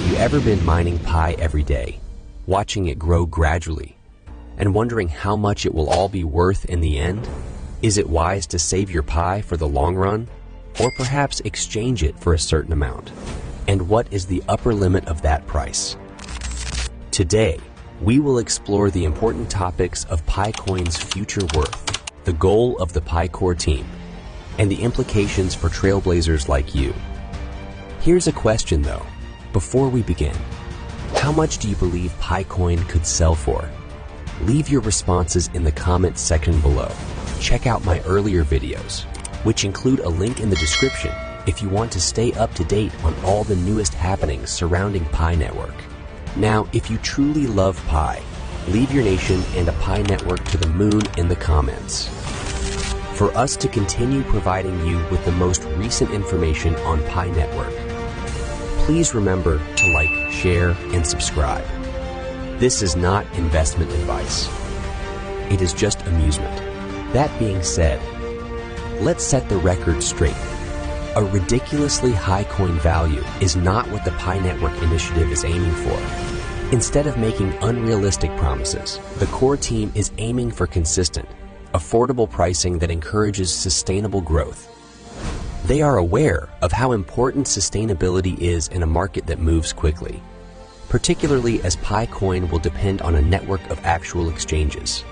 Have you ever been mining Pi every day, watching it grow gradually, and wondering how much it will all be worth in the end? Is it wise to save your Pi for the long run, or perhaps exchange it for a certain amount? And what is the upper limit of that price? Today, we will explore the important topics of PiCoin's future worth, the goal of the Pi Core team, and the implications for trailblazers like you. Here's a question though, before we begin. How much do you believe PiCoin could sell for? Leave your responses in the comments section below. Check out my earlier videos, which include a link in the description if you want to stay up to date on all the newest happenings surrounding Pi Network. Now, if you truly love Pi, leave your nation and a Pi network to the moon in the comments. For us to continue providing you with the most recent information on Pi Network, please remember to like, share, and subscribe. This is not investment advice. It is just amusement. That being said, let's set the record straight. A ridiculously high coin value is not what the Pi Network initiative is aiming for. Instead of making unrealistic promises, the core team is aiming for consistent, affordable pricing that encourages sustainable growth. They are aware of how important sustainability is in a market that moves quickly, particularly as PiCoin will depend on a network of actual exchanges,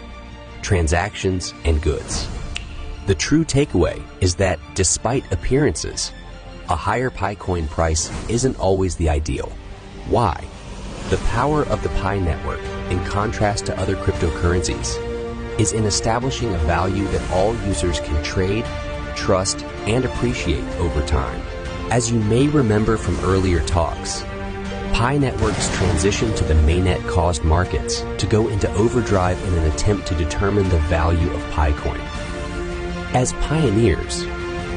transactions, and goods. The true takeaway is that despite appearances, a higher PiCoin price isn't always the ideal. Why? The power of the Pi network, in contrast to other cryptocurrencies, is in establishing a value that all users can trade, trust, and appreciate over time. As you may remember from earlier talks, Pi Network's transition to the mainnet caused markets to go into overdrive in an attempt to determine the value of PiCoin. As pioneers,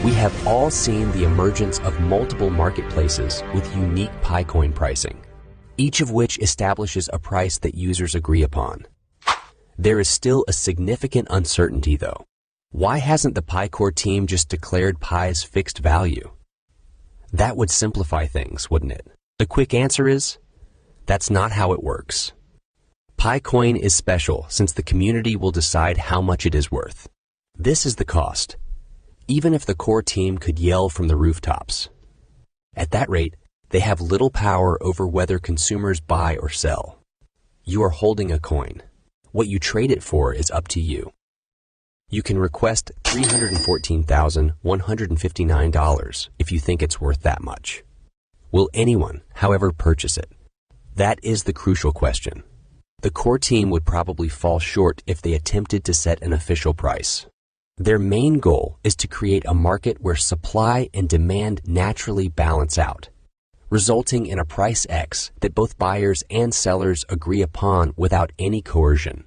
we have all seen the emergence of multiple marketplaces with unique PiCoin pricing, each of which establishes a price that users agree upon. There is still a significant uncertainty though. Why hasn't the Pi Core team just declared Pi's fixed value? That would simplify things, wouldn't it? The quick answer is, that's not how it works. PiCoin is special since the community will decide how much it is worth. This is the cost, even if the core team could yell from the rooftops. At that rate, they have little power over whether consumers buy or sell. You are holding a coin. What you trade it for is up to you. You can request $314,159 if you think it's worth that much. Will anyone, however, purchase it? That is the crucial question. The core team would probably fall short if they attempted to set an official price. Their main goal is to create a market where supply and demand naturally balance out, resulting in a price X that both buyers and sellers agree upon without any coercion.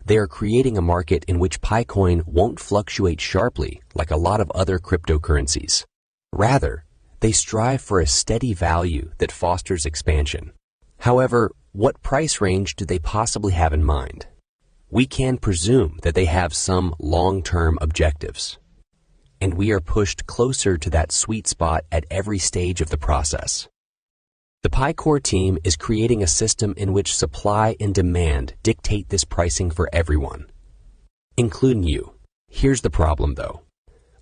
They are creating a market in which PiCoin won't fluctuate sharply like a lot of other cryptocurrencies. Rather, they strive for a steady value that fosters expansion. However, what price range do they possibly have in mind? We can presume that they have some long-term objectives, and we are pushed closer to that sweet spot at every stage of the process. The Pi Core team is creating a system in which supply and demand dictate this pricing for everyone, including you. Here's the problem though.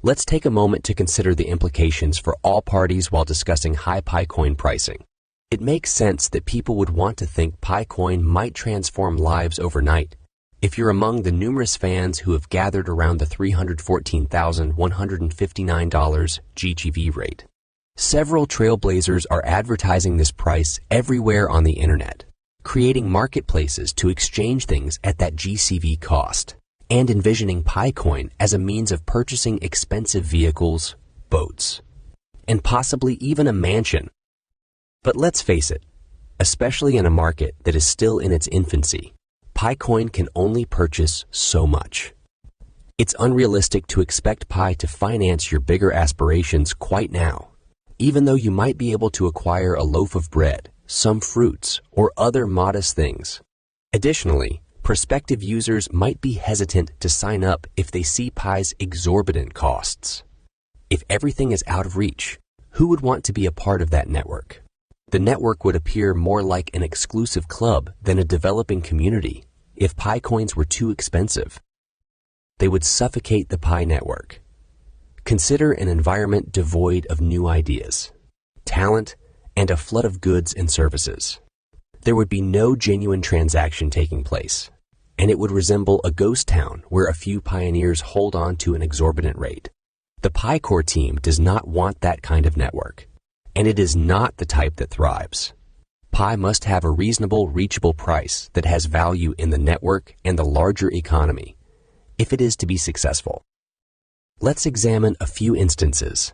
Let's take a moment to consider the implications for all parties while discussing high PiCoin pricing. It makes sense that people would want to think PiCoin might transform lives overnight if you're among the numerous fans who have gathered around the $314,159 GCV rate. Several trailblazers are advertising this price everywhere on the internet, creating marketplaces to exchange things at that GCV cost, and envisioning PiCoin as a means of purchasing expensive vehicles, boats, and possibly even a mansion. But let's face it, especially in a market that is still in its infancy, PiCoin can only purchase so much. It's unrealistic to expect Pi to finance your bigger aspirations quite now, even though you might be able to acquire a loaf of bread, some fruits, or other modest things. Additionally, prospective users might be hesitant to sign up if they see Pi's exorbitant costs. If everything is out of reach, who would want to be a part of that network? The network would appear more like an exclusive club than a developing community if Pi coins were too expensive. They would suffocate the Pi network. Consider an environment devoid of new ideas, talent, and a flood of goods and services. There would be no genuine transaction taking place, and it would resemble a ghost town where a few pioneers hold on to an exorbitant rate. The Pi Core team does not want that kind of network, and it is not the type that thrives. Pi must have a reasonable, reachable price that has value in the network and the larger economy if it is to be successful. Let's examine a few instances.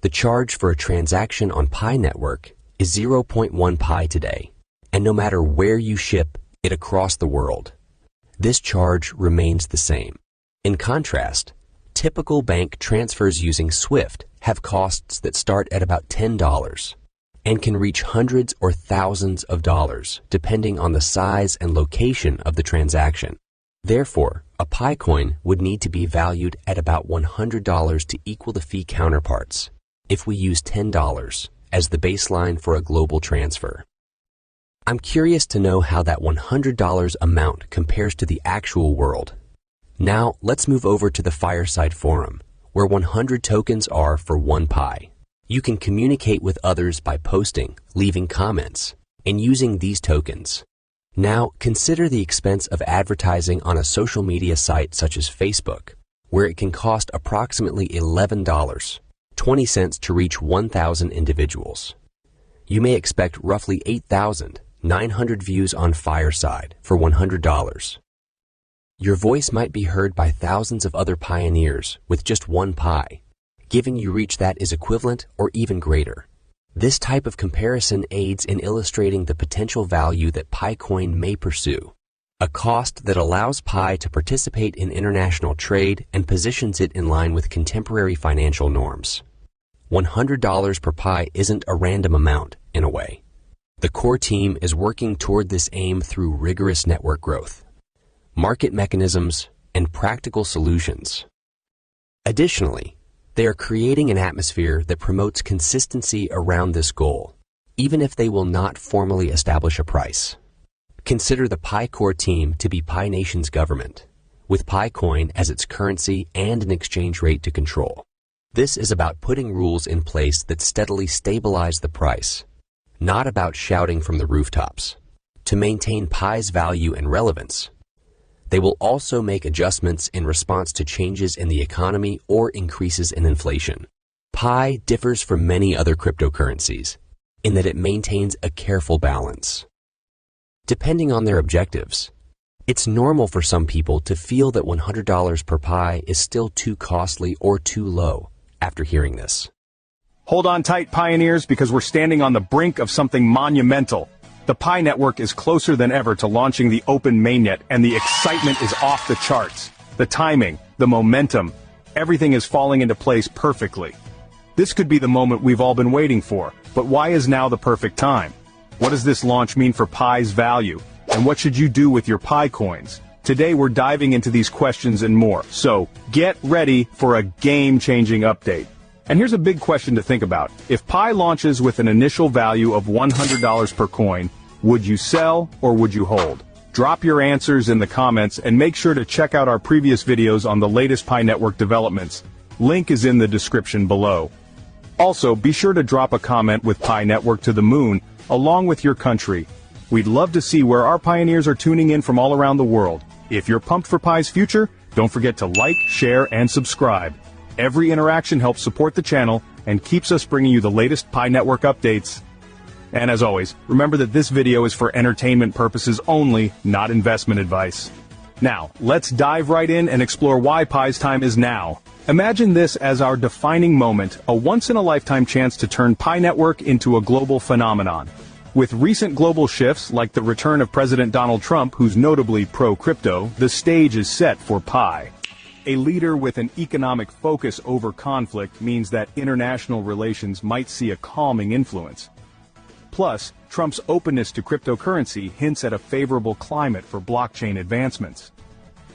The charge for a transaction on Pi network is 0.1 Pi today, and no matter where you ship it across the world, this charge remains the same. In contrast, typical bank transfers using SWIFT have costs that start at about $10 and can reach hundreds or thousands of dollars depending on the size and location of the transaction. Therefore, a Pi coin would need to be valued at about $100 to equal the fee counterparts if we use $10 as the baseline for a global transfer. I'm curious to know how that $100 amount compares to the actual world. Now, let's move over to the Fireside Forum, where 100 tokens are for 1 Pi. You can communicate with others by posting, leaving comments, and using these tokens. Now, consider the expense of advertising on a social media site such as Facebook, where it can cost approximately $11.20 to reach 1,000 individuals. You may expect roughly 8,900 views on Fireside for $100. Your voice might be heard by thousands of other pioneers with just 1 Pi, giving you reach that is equivalent or even greater. This type of comparison aids in illustrating the potential value that Pi coin may pursue, a cost that allows Pi to participate in international trade and positions it in line with contemporary financial norms. $100 per Pi isn't a random amount, in a way. The core team is working toward this aim through rigorous network growth, market mechanisms, and practical solutions. Additionally, they are creating an atmosphere that promotes consistency around this goal, even if they will not formally establish a price. Consider the Pi Core team to be Pi Nation's government, with Pi coin as its currency and an exchange rate to control. This is about putting rules in place that steadily stabilize the price, not about shouting from the rooftops. To maintain Pi's value and relevance, they will also make adjustments in response to changes in the economy or increases in inflation. Pi differs from many other cryptocurrencies in that it maintains a careful balance. Depending on their objectives, it's normal for some people to feel that $100 per Pi is still too costly or too low after hearing this. Hold on tight, pioneers, because we're standing on the brink of something monumental. The Pi network is closer than ever to launching the open mainnet, and the excitement is off the charts. The timing, the momentum, everything is falling into place perfectly. This could be the moment we've all been waiting for, but why is now the perfect time? What does this launch mean for Pi's value, and what should you do with your Pi coins? Today we're diving into these questions and more, so get ready for a game-changing update. And here's a big question to think about. If Pi launches with an initial value of $100 per coin, would you sell or would you hold? Drop your answers in the comments and make sure to check out our previous videos on the latest Pi network developments. Link is in the description below. Also, be sure to drop a comment with Pi network to the moon, along with your country. We'd love to see where our pioneers are tuning in from all around the world. If you're pumped for Pi's future, don't forget to like, share, and subscribe. Every interaction helps support the channel and keeps us bringing you the latest Pi network updates. And as always, remember that this video is for entertainment purposes only, not investment advice. Now, let's dive right in and explore why Pi's time is now. Imagine this as our defining moment, a once-in-a-lifetime chance to turn Pi network into a global phenomenon. With recent global shifts, like the return of President Donald Trump, who's notably pro-crypto, the stage is set for Pi. A leader with an economic focus over conflict means that international relations might see a calming influence. Plus, Trump's openness to cryptocurrency hints at a favorable climate for blockchain advancements.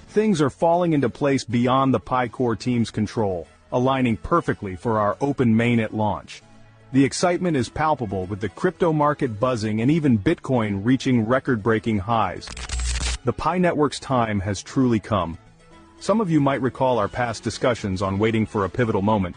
Things are falling into place beyond the Pi Core team's control, aligning perfectly for our open mainnet launch. The excitement is palpable, with the crypto market buzzing and even Bitcoin reaching record-breaking highs. The Pi Network's time has truly come. Some of you might recall our past discussions on waiting for a pivotal moment.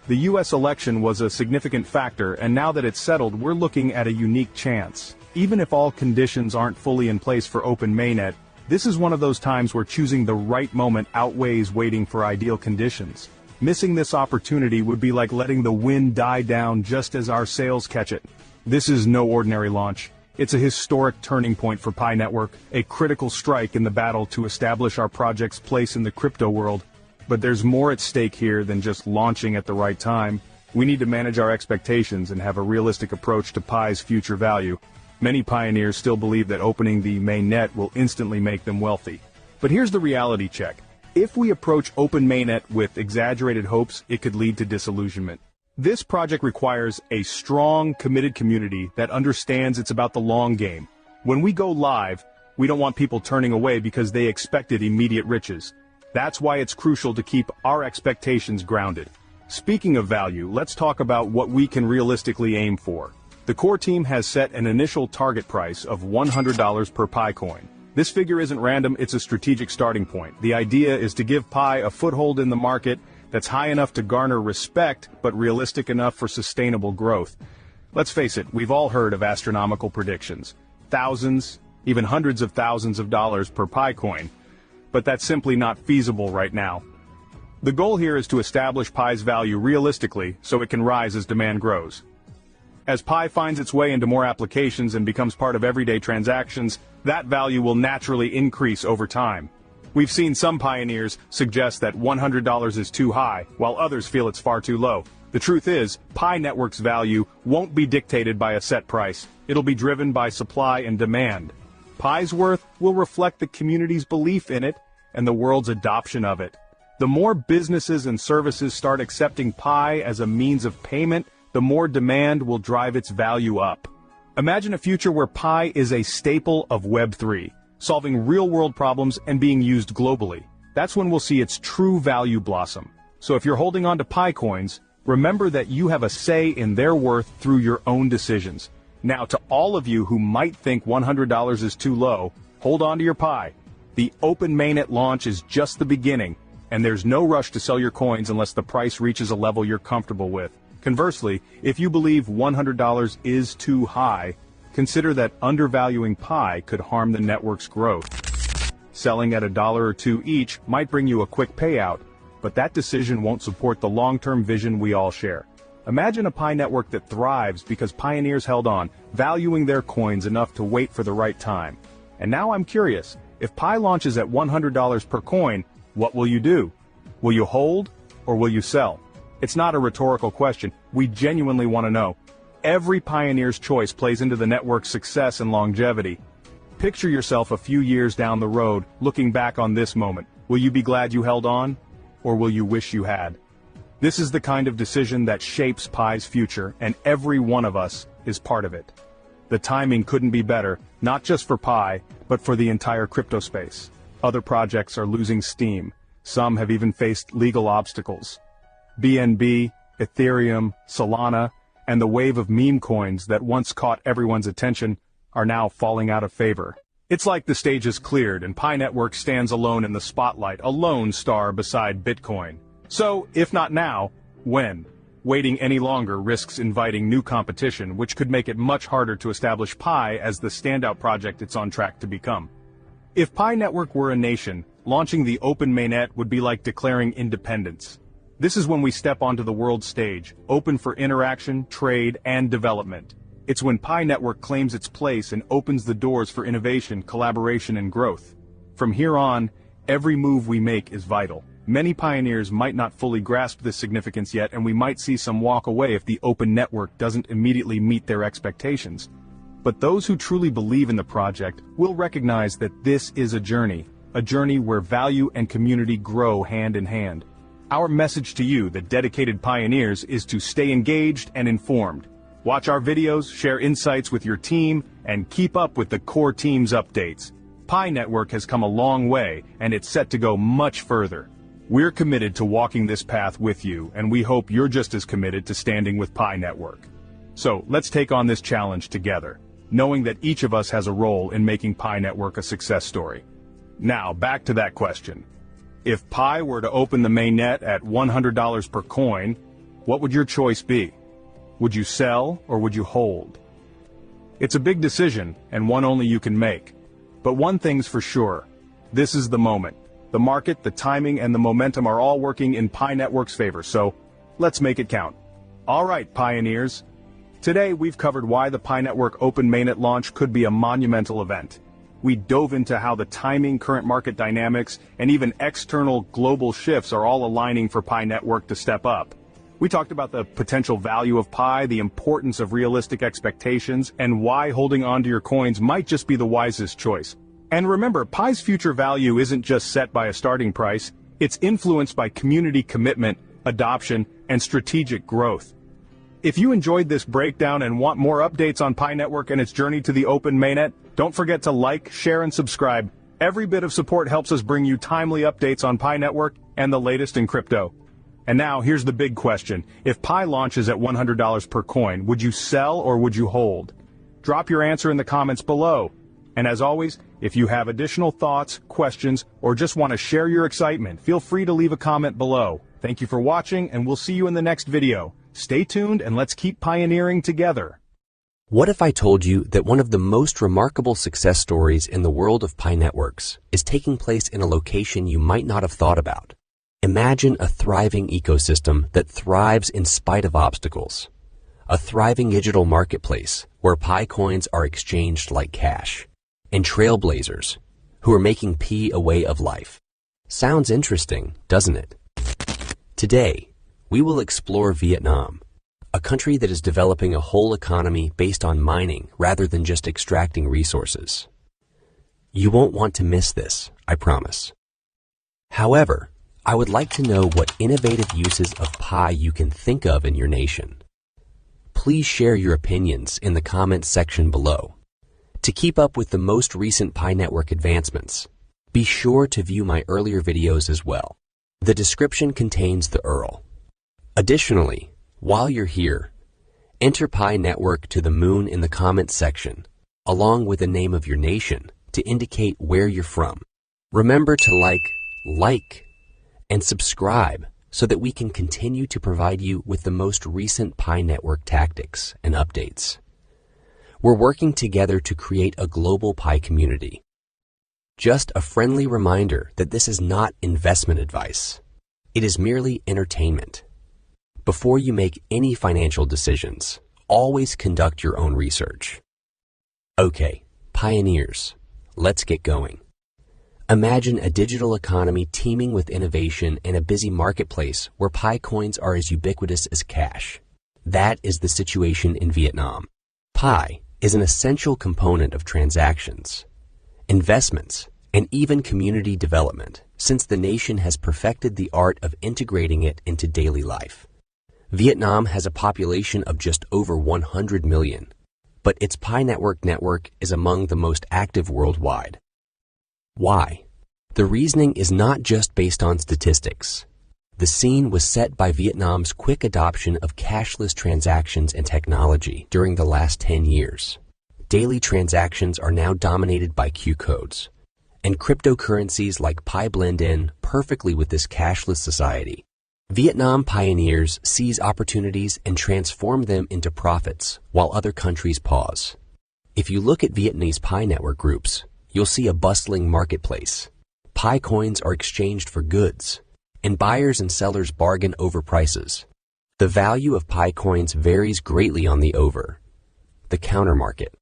The US election was a significant factor, and now that it's settled, we're looking at a unique chance. Even if all conditions aren't fully in place for open mainnet, this is one of those times where choosing the right moment outweighs waiting for ideal conditions. Missing this opportunity would be like letting the wind die down just as our sails catch it. This is no ordinary launch. It's a historic turning point for Pi Network, a critical strike in the battle to establish our project's place in the crypto world. But there's more at stake here than just launching at the right time. We need to manage our expectations and have a realistic approach to Pi's future value. Many pioneers still believe that opening the mainnet will instantly make them wealthy. But here's the reality check. If we approach open mainnet with exaggerated hopes, it could lead to disillusionment. This project requires a strong, committed community that understands it's about the long game. When we go live, we don't want people turning away because they expected immediate riches. That's why it's crucial to keep our expectations grounded. Speaking of value, let's talk about what we can realistically aim for. The core team has set an initial target price of $100 per Pi coin. This figure isn't random, it's a strategic starting point. The idea is to give Pi a foothold in the market that's high enough to garner respect, but realistic enough for sustainable growth. Let's face it, we've all heard of astronomical predictions. Thousands, even hundreds of thousands of dollars per Pi coin. But that's simply not feasible right now. The goal here is to establish Pi's value realistically so it can rise as demand grows. As Pi finds its way into more applications and becomes part of everyday transactions, that value will naturally increase over time. We've seen some pioneers suggest that $100 is too high, while others feel it's far too low. The truth is, Pi Network's value won't be dictated by a set price. It'll be driven by supply and demand. Pi's worth will reflect the community's belief in it and the world's adoption of it. The more businesses and services start accepting Pi as a means of payment, the more demand will drive its value up. Imagine a future where Pi is a staple of Web3, solving real-world problems and being used globally. That's when we'll see its true value blossom. So if you're holding on to Pi coins, remember that you have a say in their worth through your own decisions. Now, to all of you who might think $100 is too low, hold on to your Pi. The open mainnet launch is just the beginning, and there's no rush to sell your coins unless the price reaches a level you're comfortable with. Conversely, if you believe $100 is too high, consider that undervaluing Pi could harm the network's growth. Selling at $1 or $2 each might bring you a quick payout, but that decision won't support the long-term vision we all share. Imagine a Pi network that thrives because pioneers held on, valuing their coins enough to wait for the right time. And now I'm curious, if Pi launches at $100 per coin, what will you do? Will you hold, or will you sell? It's not a rhetorical question. We genuinely want to know. Every pioneer's choice plays into the network's success and longevity. Picture yourself a few years down the road, looking back on this moment. Will you be glad you held on, or will you wish you had? This is the kind of decision that shapes Pi's future, and every one of us is part of it. The timing couldn't be better, not just for Pi, but for the entire crypto space. Other projects are losing steam. Some have even faced legal obstacles. BNB, Ethereum, Solana, and the wave of meme coins that once caught everyone's attention are now falling out of favor. It's like the stage is cleared and Pi Network stands alone in the spotlight, a lone star beside Bitcoin. So, if not now, when? Waiting any longer risks inviting new competition, which could make it much harder to establish Pi as the standout project it's on track to become. If Pi Network were a nation, launching the open mainnet would be like declaring independence. This is when we step onto the world stage, open for interaction, trade, and development. It's when Pi Network claims its place and opens the doors for innovation, collaboration, and growth. From here on, every move we make is vital. Many pioneers might not fully grasp this significance yet, and we might see some walk away if the open network doesn't immediately meet their expectations. But those who truly believe in the project will recognize that this is a journey where value and community grow hand in hand. Our message to you, the dedicated pioneers, is to stay engaged and informed. Watch our videos, share insights with your team, and keep up with the core team's updates. Pi Network has come a long way, and it's set to go much further. We're committed to walking this path with you, and we hope you're just as committed to standing with Pi Network. So let's take on this challenge together, knowing that each of us has a role in making Pi Network a success story. Now, back to that question. If Pi were to open the mainnet at $100 per coin, what would your choice be? Would you sell or would you hold? It's a big decision and one only you can make. But one thing's for sure. This is the moment. The market, the timing, and the momentum are all working in Pi Network's favor, so let's make it count. All right, pioneers. Today, we've covered why the Pi Network Open Mainnet launch could be a monumental event. We dove into how the timing, current market dynamics, and even external global shifts are all aligning for Pi Network to step up. We talked about the potential value of Pi, the importance of realistic expectations, and why holding onto your coins might just be the wisest choice. And remember, Pi's future value isn't just set by a starting price, it's influenced by community commitment, adoption, and strategic growth. If you enjoyed this breakdown and want more updates on Pi Network and its journey to the open mainnet, don't forget to like, share, and subscribe. Every bit of support helps us bring you timely updates on Pi Network and the latest in crypto. And now, here's the big question. If Pi launches at $100 per coin, would you sell or would you hold? Drop your answer in the comments below. And as always, if you have additional thoughts, questions, or just want to share your excitement, feel free to leave a comment below. Thank you for watching, and we'll see you in the next video. Stay tuned and let's keep pioneering together. What if I told you that one of the most remarkable success stories in the world of Pi Networks is taking place in a location you might not have thought about? Imagine a thriving ecosystem that thrives in spite of obstacles. A thriving digital marketplace where Pi coins are exchanged like cash. And trailblazers who are making Pi a way of life. Sounds interesting, doesn't it? Today, we will explore Vietnam, a country that is developing a whole economy based on mining rather than just extracting resources. You won't want to miss this, I promise. However, I would like to know what innovative uses of Pi you can think of in your nation. Please share your opinions in the comments section below. To keep up with the most recent Pi Network advancements, be sure to view my earlier videos as well. The description contains the URL. Additionally, while you're here, enter Pi Network to the moon in the comments section, along with the name of your nation to indicate where you're from. Remember to like, and subscribe so that we can continue to provide you with the most recent Pi Network tactics and updates. We're working together to create a global Pi community. Just a friendly reminder that this is not investment advice. It is merely entertainment. Before you make any financial decisions, always conduct your own research. Okay, pioneers, let's get going. Imagine a digital economy teeming with innovation and a busy marketplace where Pi coins are as ubiquitous as cash. That is the situation in Vietnam. Pi is an essential component of transactions, investments, and even community development, since the nation has perfected the art of integrating it into daily life. Vietnam has a population of just over 100 million, but its Pi network is among the most active worldwide. Why? The reasoning is not just based on statistics. The scene was set by Vietnam's quick adoption of cashless transactions and technology during the last 10 years. Daily transactions are now dominated by Q codes, and cryptocurrencies like Pi blend in perfectly with this cashless society. Vietnam pioneers seize opportunities and transform them into profits while other countries pause. If you look at Vietnamese Pi network groups, you'll see a bustling marketplace. Pi coins are exchanged for goods, and buyers and sellers bargain over prices. The value of Pi coins varies greatly on the counter market.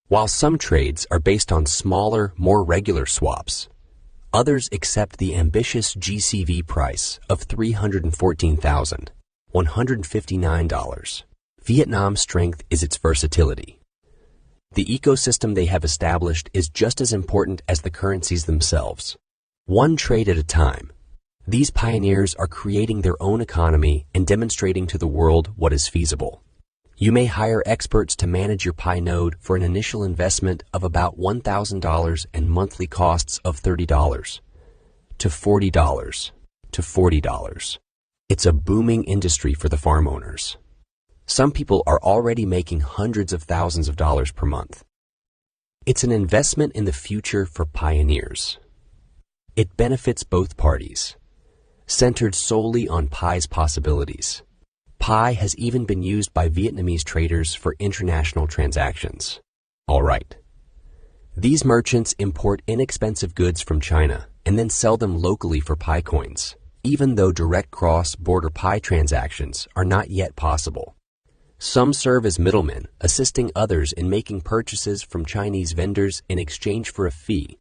While some trades are based on smaller, more regular swaps, others accept the ambitious GCV price of $314,159. Vietnam's strength is its versatility. The ecosystem they have established is just as important as the currencies themselves. One trade at a time, these pioneers are creating their own economy and demonstrating to the world what is feasible. You may hire experts to manage your Pi node for an initial investment of about $1,000 and monthly costs of $30 to $40 to $40. It's a booming industry for the farm owners. Some people are already making hundreds of thousands of dollars per month. It's an investment in the future for pioneers. It benefits both parties, centered solely on Pi's possibilities. Pi has even been used by Vietnamese traders for international transactions. All right. These merchants import inexpensive goods from China and then sell them locally for Pi coins, even though direct cross-border Pi transactions are not yet possible. Some serve as middlemen, assisting others in making purchases from Chinese vendors in exchange for a fee.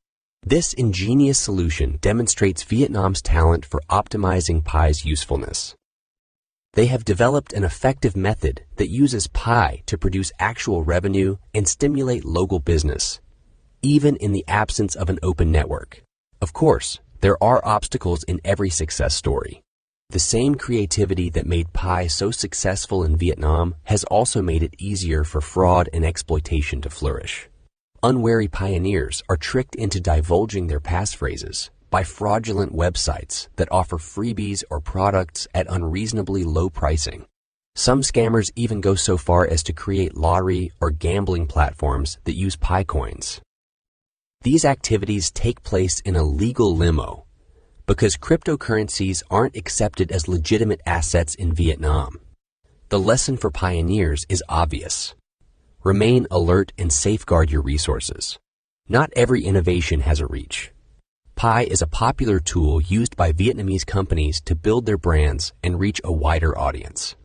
This ingenious solution demonstrates Vietnam's talent for optimizing Pi's usefulness. They have developed an effective method that uses Pi to produce actual revenue and stimulate local business, even in the absence of an open network. Of course, there are obstacles in every success story. The same creativity that made Pi so successful in Vietnam has also made it easier for fraud and exploitation to flourish. Unwary pioneers are tricked into divulging their passphrases by fraudulent websites that offer freebies or products at unreasonably low pricing. Some scammers even go so far as to create lottery or gambling platforms that use Pi coins. These activities take place in a legal limo because cryptocurrencies aren't accepted as legitimate assets in Vietnam. The lesson for pioneers is obvious. Remain alert and safeguard your resources. Not every innovation has a reach. Pi is a popular tool used by Vietnamese companies to build their brands and reach a wider audience.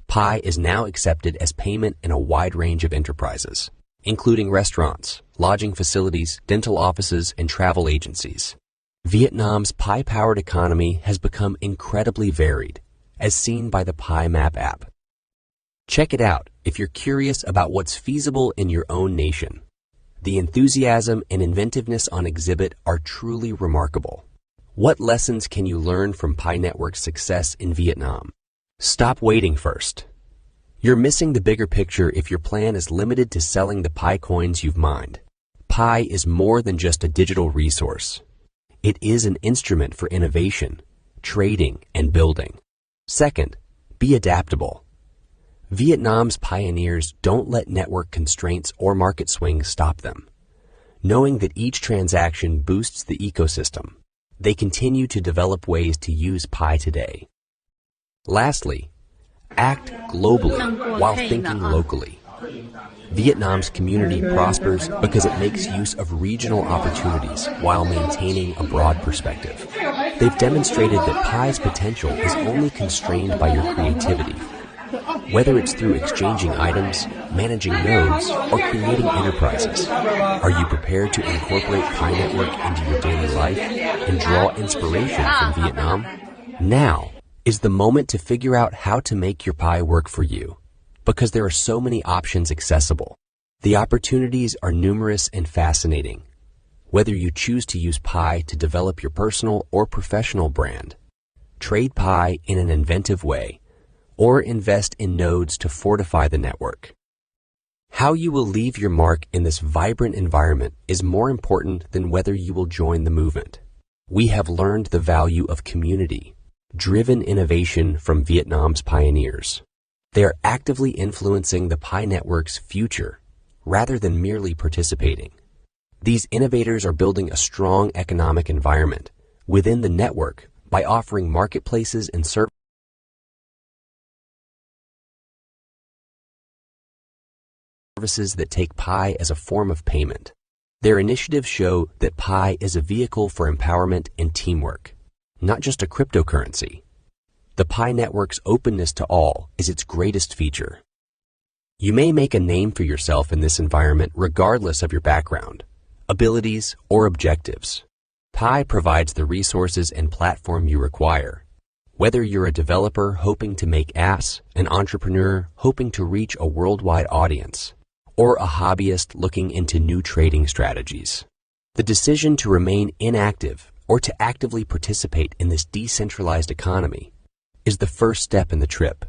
Pi is now accepted as payment in a wide range of enterprises, including restaurants, lodging facilities, dental offices, and travel agencies. Vietnam's Pi-powered economy has become incredibly varied, as seen by the Pi Map app. Check it out if you're curious about what's feasible in your own nation. The enthusiasm and inventiveness on exhibit are truly remarkable. What lessons can you learn from Pi Network's success in Vietnam? Stop waiting first. You're missing the bigger picture if your plan is limited to selling the Pi coins you've mined. Pi is more than just a digital resource. It is an instrument for innovation, trading, and building. Second, be adaptable. Vietnam's pioneers don't let network constraints or market swings stop them. Knowing that each transaction boosts the ecosystem, they continue to develop ways to use Pi today. Lastly, act globally while thinking locally. Vietnam's community prospers because it makes use of regional opportunities while maintaining a broad perspective. They've demonstrated that Pi's potential is only constrained by your creativity. Whether it's through exchanging items, managing nodes, or creating enterprises, are you prepared to incorporate Pi Network into your daily life and draw inspiration from Vietnam? Now is the moment to figure out how to make your Pi work for you, because there are so many options accessible. The opportunities are numerous and fascinating. Whether you choose to use Pi to develop your personal or professional brand, trade Pi in an inventive way, or invest in nodes to fortify the network. How you will leave your mark in this vibrant environment is more important than whether you will join the movement. We have learned the value of community-driven innovation from Vietnam's pioneers. They are actively influencing the Pi Network's future rather than merely participating. These innovators are building a strong economic environment within the network by offering marketplaces and services that take Pi as a form of payment. Their initiatives show that Pi is a vehicle for empowerment and teamwork, not just a cryptocurrency. The Pi Network's openness to all is its greatest feature. You may make a name for yourself in this environment regardless of your background, abilities, or objectives. Pi provides the resources and platform you require. Whether you're a developer hoping to make apps, an entrepreneur hoping to reach a worldwide audience, or a hobbyist looking into new trading strategies, the decision to remain inactive or to actively participate in this decentralized economy is the first step in the trip.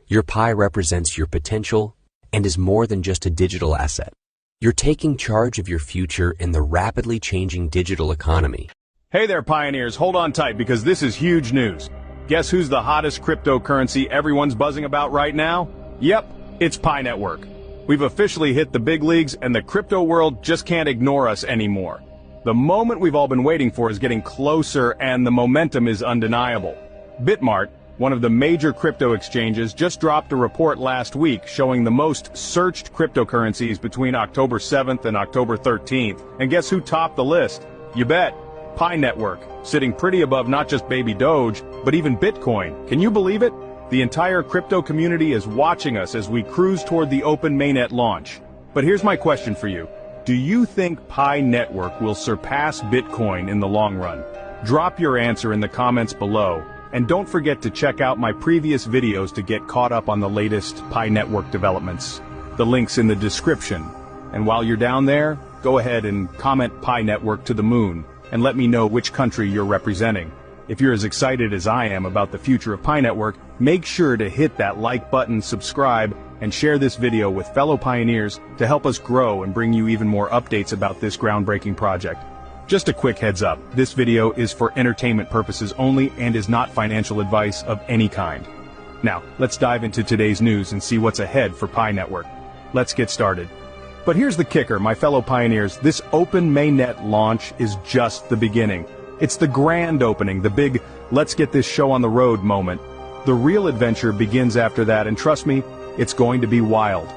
Your Pi represents your potential and is more than just a digital asset. You're taking charge of your future in the rapidly changing digital economy. Hey there, pioneers. Hold on tight because this is huge news. Guess who's the hottest cryptocurrency everyone's buzzing about right now? Yep, it's Pi Network. We've officially hit the big leagues and the crypto world just can't ignore us anymore. The moment we've all been waiting for is getting closer and the momentum is undeniable. Bitmart, one of the major crypto exchanges, just dropped a report last week showing the most searched cryptocurrencies between October 7th and October 13th. And guess who topped the list? You bet. Pi Network, sitting pretty above not just baby Doge, but even Bitcoin. Can you believe it? The entire crypto community is watching us as we cruise toward the open mainnet launch. But here's my question for you. Do you think Pi Network will surpass Bitcoin in the long run? Drop your answer in the comments below. And don't forget to check out my previous videos to get caught up on the latest Pi Network developments. The link's in the description. And while you're down there, go ahead and comment Pi Network to the moon, and let me know which country you're representing. If you're as excited as I am about the future of Pi Network, make sure to hit that like button, subscribe, and share this video with fellow pioneers to help us grow and bring you even more updates about this groundbreaking project. Just a quick heads up, this video is for entertainment purposes only and is not financial advice of any kind. Now, let's dive into today's news and see what's ahead for Pi Network. Let's get started. But here's the kicker, my fellow pioneers, this open mainnet launch is just the beginning. It's the grand opening, the big, let's get this show on the road moment. The real adventure begins after that, and trust me, it's going to be wild.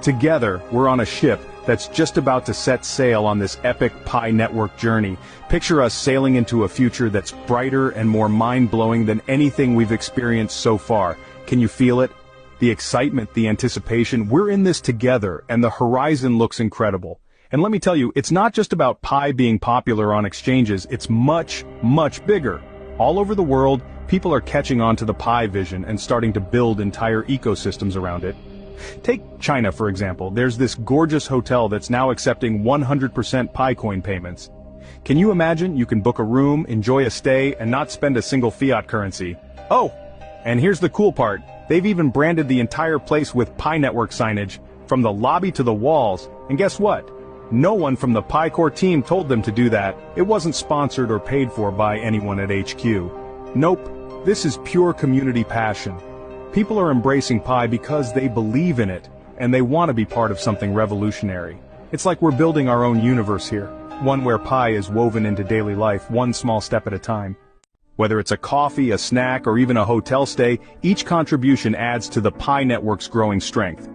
Together, we're on a ship that's just about to set sail on this epic Pi Network journey. Picture us sailing into a future that's brighter and more mind-blowing than anything we've experienced so far. Can you feel it? The excitement, the anticipation, we're in this together, and the horizon looks incredible. And let me tell you, it's not just about Pi being popular on exchanges, it's much, much bigger. All over the world, people are catching on to the Pi vision and starting to build entire ecosystems around it. Take China, for example. There's this gorgeous hotel that's now accepting 100% Pi coin payments. Can you imagine you can book a room, enjoy a stay, and not spend a single fiat currency? Oh, and here's the cool part. They've even branded the entire place with Pi Network signage, from the lobby to the walls. And guess what? No one from the Pi Core team told them to do that. It wasn't sponsored or paid for by anyone at HQ. Nope, this is pure community passion. People are embracing Pi because they believe in it, and they want to be part of something revolutionary. It's like we're building our own universe here, one where Pi is woven into daily life, one small step at a time. Whether it's a coffee, a snack, or even a hotel stay, each contribution adds to the Pi Network's growing strength.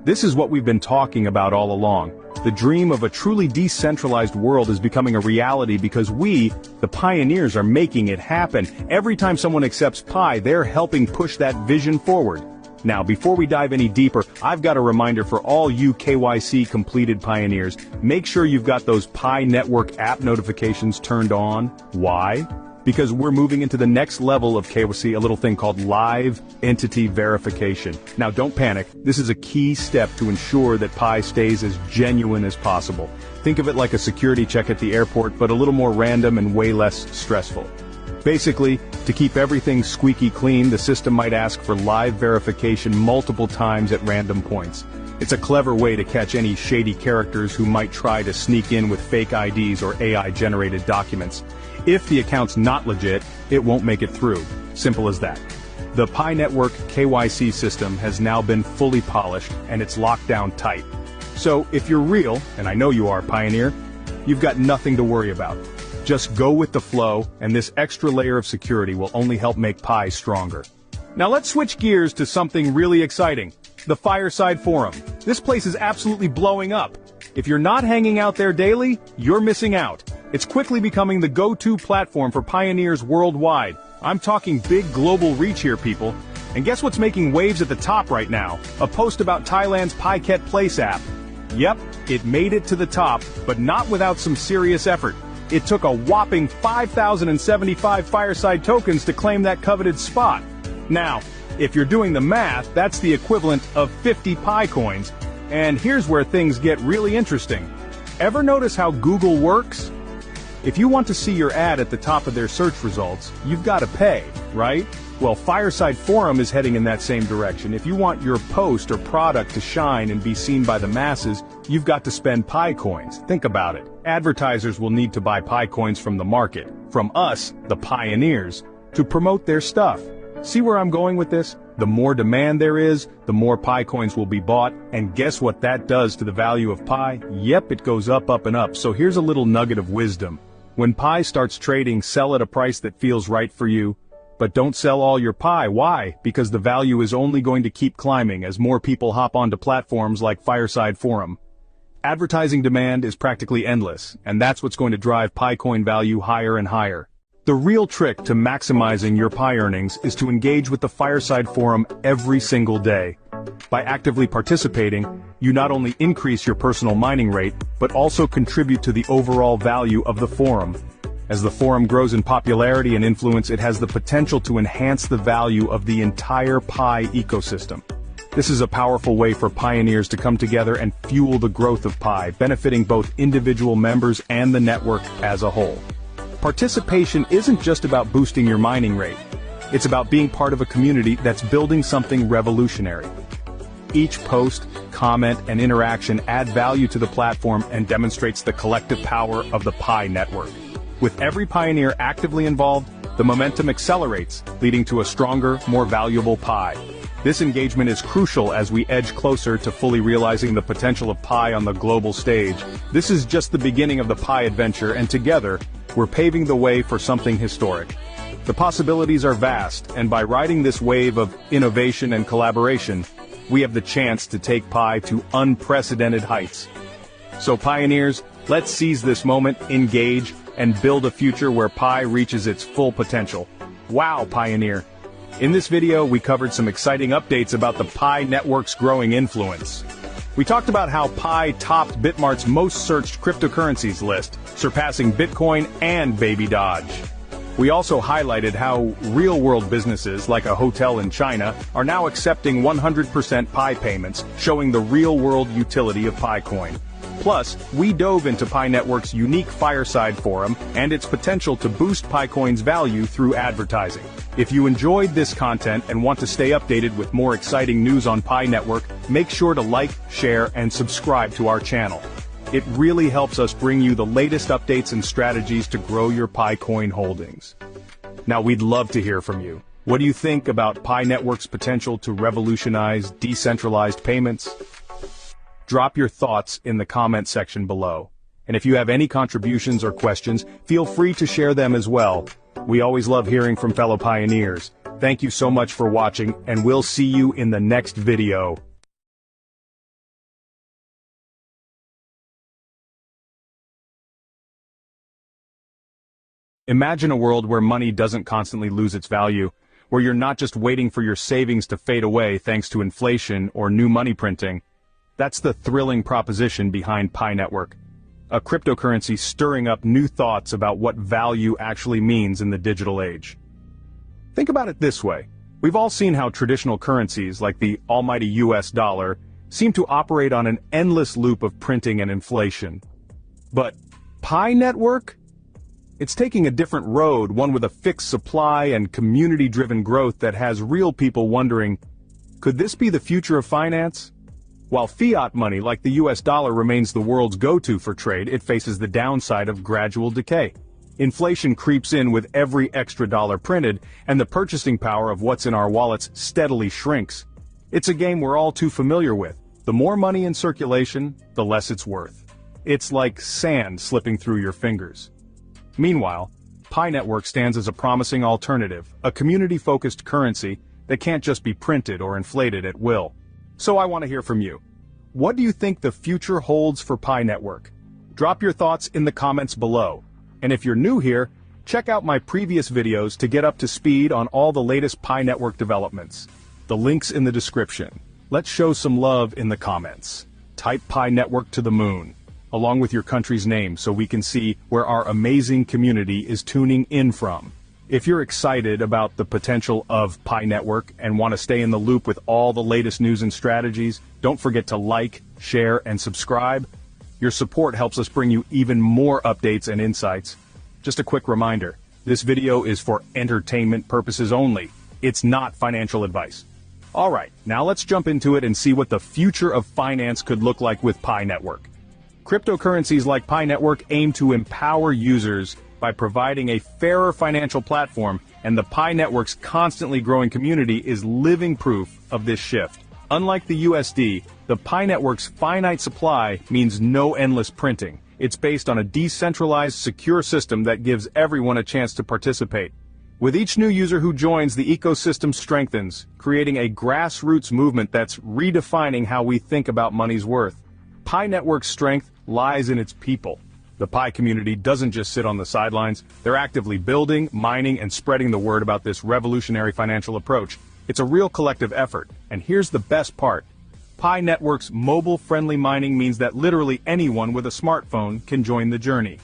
This is what we've been talking about all along. The dream of a truly decentralized world is becoming a reality because we, the pioneers, are making it happen. Every time someone accepts Pi, they're helping push that vision forward. Now, before we dive any deeper, I've got a reminder for all you KYC completed pioneers. Make sure you've got those Pi Network app notifications turned on. Why? Because we're moving into the next level of KYC, a little thing called live entity verification. Now don't panic, this is a key step to ensure that Pi stays as genuine as possible. Think of it like a security check at the airport, but a little more random and way less stressful. Basically, to keep everything squeaky clean, the system might ask for live verification multiple times at random points. It's a clever way to catch any shady characters who might try to sneak in with fake IDs or AI-generated documents. If the account's not legit, it won't make it through. Simple as that. The Pi Network KYC system has now been fully polished, and it's locked down tight. So if you're real, and I know you are, Pioneer, you've got nothing to worry about. Just go with the flow, and this extra layer of security will only help make Pi stronger. Now let's switch gears to something really exciting. The Fireside Forum. This place is absolutely blowing up. If you're not hanging out there daily, you're missing out. It's quickly becoming the go-to platform for pioneers worldwide. I'm talking big global reach here, people. And guess what's making waves at the top right now? A post about Thailand's Phuket Place app. Yep, it made it to the top, but not without some serious effort. It took a whopping 5,075 Fireside tokens to claim that coveted spot. Now, if you're doing the math, that's the equivalent of 50 Pi coins. And here's where things get really interesting. Ever notice how Google works? If you want to see your ad at the top of their search results, you've got to pay, right? Well, Fireside Forum is heading in that same direction. If you want your post or product to shine and be seen by the masses, you've got to spend Pi coins. Think about it. Advertisers will need to buy Pi coins from the market, from us, the pioneers, to promote their stuff. See where I'm going with this? The more demand there is, the more Pi coins will be bought, and guess what that does to the value of Pi? Yep, it goes up, up, and up. So here's a little nugget of wisdom. When Pi starts trading, sell at a price that feels right for you. But don't sell all your Pi. Why? Because the value is only going to keep climbing as more people hop onto platforms like Fireside Forum. Advertising demand is practically endless, and that's what's going to drive Pi coin value higher and higher. The real trick to maximizing your Pi earnings is to engage with the Fireside Forum every single day. By actively participating, you not only increase your personal mining rate, but also contribute to the overall value of the forum. As the forum grows in popularity and influence, it has the potential to enhance the value of the entire Pi ecosystem. This is a powerful way for pioneers to come together and fuel the growth of Pi, benefiting both individual members and the network as a whole. Participation isn't just about boosting your mining rate. It's about being part of a community that's building something revolutionary. Each post, comment, and interaction add value to the platform and demonstrates the collective power of the Pi network. With every pioneer actively involved, the momentum accelerates, leading to a stronger, more valuable Pi. This engagement is crucial as we edge closer to fully realizing the potential of Pi on the global stage. This is just the beginning of the Pi adventure, and together, we're paving the way for something historic. The possibilities are vast, and by riding this wave of innovation and collaboration, we have the chance to take Pi to unprecedented heights. So pioneers, let's seize this moment, engage, and build a future where Pi reaches its full potential. Wow, pioneer! In this video, we covered some exciting updates about the Pi network's growing influence. We talked about how Pi topped Bitmart's most searched cryptocurrencies list, surpassing Bitcoin and Baby Doge. We also highlighted how real-world businesses like a hotel in China are now accepting 100% Pi payments, showing the real-world utility of Pi coin. Plus, we dove into Pi Network's unique Fireside Forum and its potential to boost Pi coin's value through advertising. If you enjoyed this content and want to stay updated with more exciting news on Pi Network, make sure to like, share, and subscribe to our channel. It really helps us bring you the latest updates and strategies to grow your Pi coin holdings. Now, we'd love to hear from you. What do you think about Pi Network's potential to revolutionize decentralized payments? Drop your thoughts in the comment section below. And if you have any contributions or questions, feel free to share them as well. We always love hearing from fellow pioneers. Thank you so much for watching, and we'll see you in the next video. Imagine a world where money doesn't constantly lose its value, where you're not just waiting for your savings to fade away thanks to inflation or new money printing. That's the thrilling proposition behind Pi Network, a cryptocurrency stirring up new thoughts about what value actually means in the digital age. Think about it this way. We've all seen how traditional currencies, like the almighty US dollar, seem to operate on an endless loop of printing and inflation. But Pi Network? It's taking a different road, one with a fixed supply and community-driven growth that has real people wondering, could this be the future of finance? While fiat money like the US dollar remains the world's go-to for trade, it faces the downside of gradual decay. Inflation creeps in with every extra dollar printed, and the purchasing power of what's in our wallets steadily shrinks. It's a game we're all too familiar with. The more money in circulation, the less it's worth. It's like sand slipping through your fingers. Meanwhile, Pi Network stands as a promising alternative, a community-focused currency that can't just be printed or inflated at will. So I want to hear from you. What do you think the future holds for Pi Network? Drop your thoughts in the comments below. And if you're new here, check out my previous videos to get up to speed on all the latest Pi Network developments. The link's in the description. Let's show some love in the comments. Type Pi Network to the moon, along with your country's name, so we can see where our amazing community is tuning in from. If you're excited about the potential of Pi Network and want to stay in the loop with all the latest news and strategies, don't forget to like, share, and subscribe. Your support helps us bring you even more updates and insights. Just a quick reminder, this video is for entertainment purposes only. It's not financial advice. Alright, now let's jump into it and see what the future of finance could look like with Pi Network. Cryptocurrencies like Pi Network aim to empower users by providing a fairer financial platform and the Pi network's constantly growing community is living proof of this shift. Unlike the USD, the Pi network's finite supply means no endless printing. It's based on a decentralized, secure system that gives everyone a chance to participate. With each new user who joins, the ecosystem strengthens, creating a grassroots movement that's redefining how we think about money's worth. Pi network's strength lies in its people. The Pi community doesn't just sit on the sidelines, they're actively building, mining, and spreading the word about this revolutionary financial approach. It's a real collective effort, and here's the best part. Pi Network's mobile-friendly mining means that literally anyone with a smartphone can join the journey.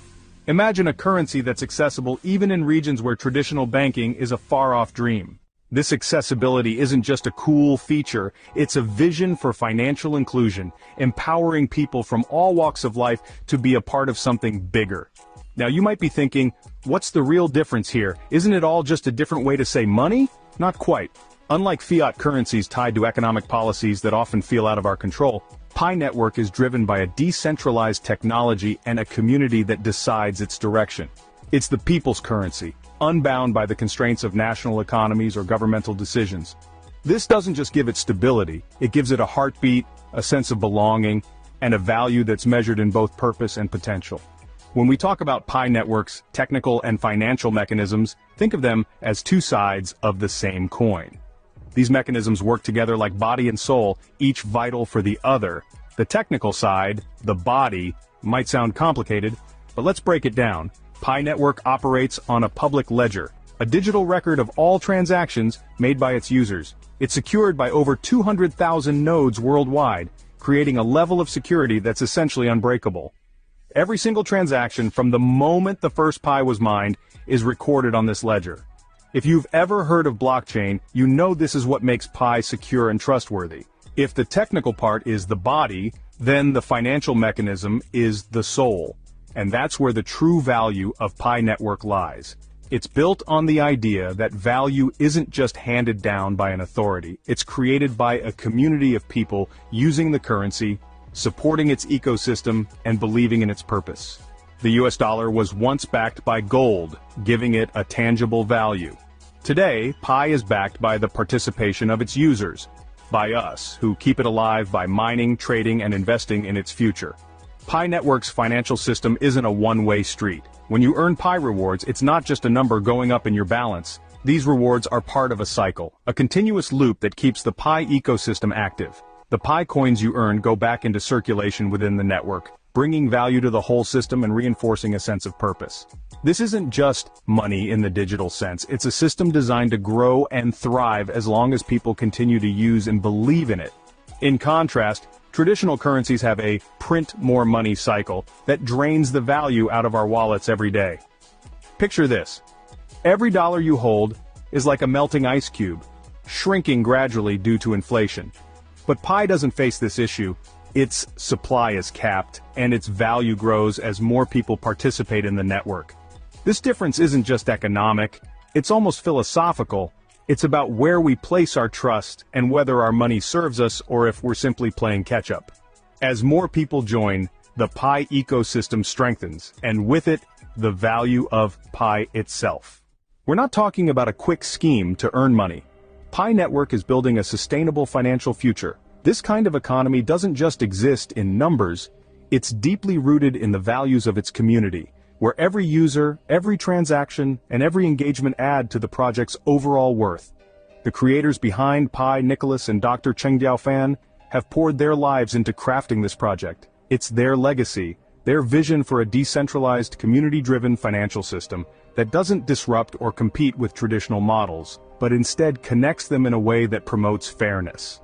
Imagine a currency that's accessible even in regions where traditional banking is a far-off dream. This accessibility isn't just a cool feature, it's a vision for financial inclusion, empowering people from all walks of life to be a part of something bigger. Now you might be thinking, what's the real difference here? Isn't it all just a different way to say money? Not quite. Unlike fiat currencies tied to economic policies that often feel out of our control, Pi Network is driven by a decentralized technology and a community that decides its direction. It's the people's currency, unbound by the constraints of national economies or governmental decisions. This doesn't just give it stability, it gives it a heartbeat, a sense of belonging, and a value that's measured in both purpose and potential. When we talk about Pi Network's technical and financial mechanisms, think of them as two sides of the same coin. These mechanisms work together like body and soul, each vital for the other. The technical side, the body, might sound complicated, but let's break it down. Pi Network operates on a public ledger, a digital record of all transactions made by its users. It's secured by over 200,000 nodes worldwide, creating a level of security that's essentially unbreakable. Every single transaction from the moment the first Pi was mined is recorded on this ledger. If you've ever heard of blockchain, you know this is what makes Pi secure and trustworthy. If the technical part is the body, then the financial mechanism is the soul. And that's where the true value of Pi Network lies. It's built on the idea that value isn't just handed down by an authority, it's created by a community of people using the currency, supporting its ecosystem, and believing in its purpose. The US dollar was once backed by gold, giving it a tangible value. Today, Pi is backed by the participation of its users, by us, who keep it alive by mining, trading, and investing in its future. Pi Network's financial system isn't a one-way street. When you earn Pi rewards, it's not just a number going up in your balance. These rewards are part of a cycle, a continuous loop that keeps the Pi ecosystem active. The Pi coins you earn go back into circulation within the network, bringing value to the whole system and reinforcing a sense of purpose. This isn't just money in the digital sense, it's a system designed to grow and thrive as long as people continue to use and believe in it. In contrast, traditional currencies have a print more money cycle that drains the value out of our wallets every day. Picture this. Every dollar you hold is like a melting ice cube, shrinking gradually due to inflation. But Pi doesn't face this issue. Its supply is capped, and its value grows as more people participate in the network. This difference isn't just economic, it's almost philosophical. It's about where we place our trust and whether our money serves us or if we're simply playing catch-up. As more people join, the Pi ecosystem strengthens, and with it, the value of Pi itself. We're not talking about a quick scheme to earn money. Pi Network is building a sustainable financial future. This kind of economy doesn't just exist in numbers, it's deeply rooted in the values of its community, where every user, every transaction, and every engagement add to the project's overall worth. The creators behind Pi, Nicholas and Dr. Chengdiao Fan, have poured their lives into crafting this project. It's their legacy, their vision for a decentralized, community-driven financial system that doesn't disrupt or compete with traditional models, but instead connects them in a way that promotes fairness.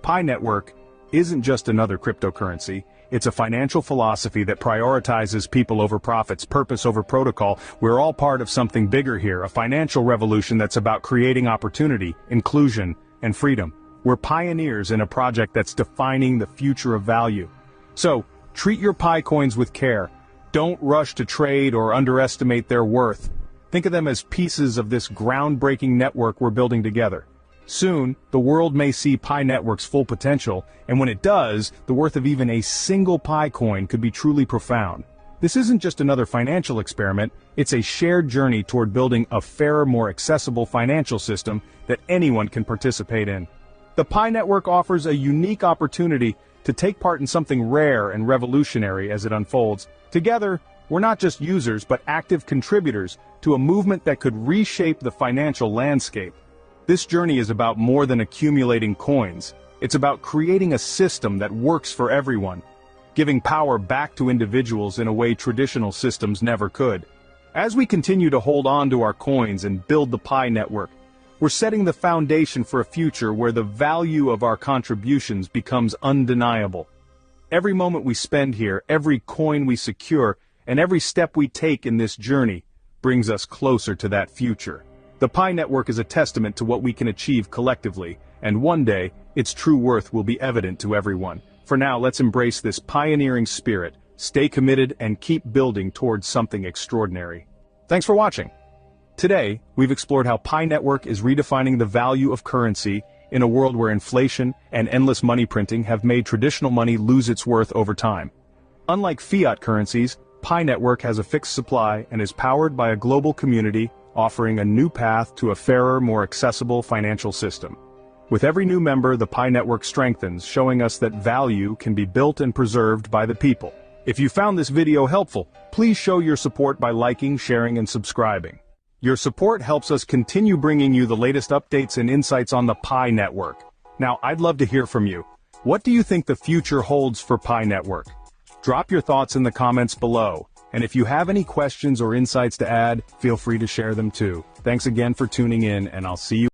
Pi Network isn't just another cryptocurrency, it's a financial philosophy that prioritizes people over profits, purpose over protocol. We're all part of something bigger here, a financial revolution that's about creating opportunity, inclusion, and freedom. We're pioneers in a project that's defining the future of value. So, treat your Pi coins with care. Don't rush to trade or underestimate their worth. Think of them as pieces of this groundbreaking network we're building together. Soon, the world may see Pi Network's full potential, and when it does, the worth of even a single Pi coin could be truly profound. This isn't just another financial experiment, it's a shared journey toward building a fairer, more accessible financial system that anyone can participate in. The Pi Network offers a unique opportunity to take part in something rare and revolutionary as it unfolds. Together, we're not just users but active contributors to a movement that could reshape the financial landscape. This journey is about more than accumulating coins. It's about creating a system that works for everyone, giving power back to individuals in a way traditional systems never could. As we continue to hold on to our coins and build the Pi Network, we're setting the foundation for a future where the value of our contributions becomes undeniable. Every moment we spend here, every coin we secure, and every step we take in this journey brings us closer to that future. The Pi Network is a testament to what we can achieve collectively, and one day, its true worth will be evident to everyone. For now, let's embrace this pioneering spirit, stay committed, and keep building towards something extraordinary. Thanks for watching. Today, we've explored how Pi Network is redefining the value of currency in a world where inflation and endless money printing have made traditional money lose its worth over time. Unlike fiat currencies, Pi Network has a fixed supply and is powered by a global community, offering a new path to a fairer, more accessible financial system. With every new member, the Pi Network strengthens, showing us that value can be built and preserved by the people. If you found this video helpful, please show your support by liking, sharing, and subscribing. Your support helps us continue bringing you the latest updates and insights on the Pi Network. Now, I'd love to hear from you. What do you think the future holds for Pi Network? Drop your thoughts in the comments below. And if you have any questions or insights to add, feel free to share them too. Thanks again for tuning in, and I'll see you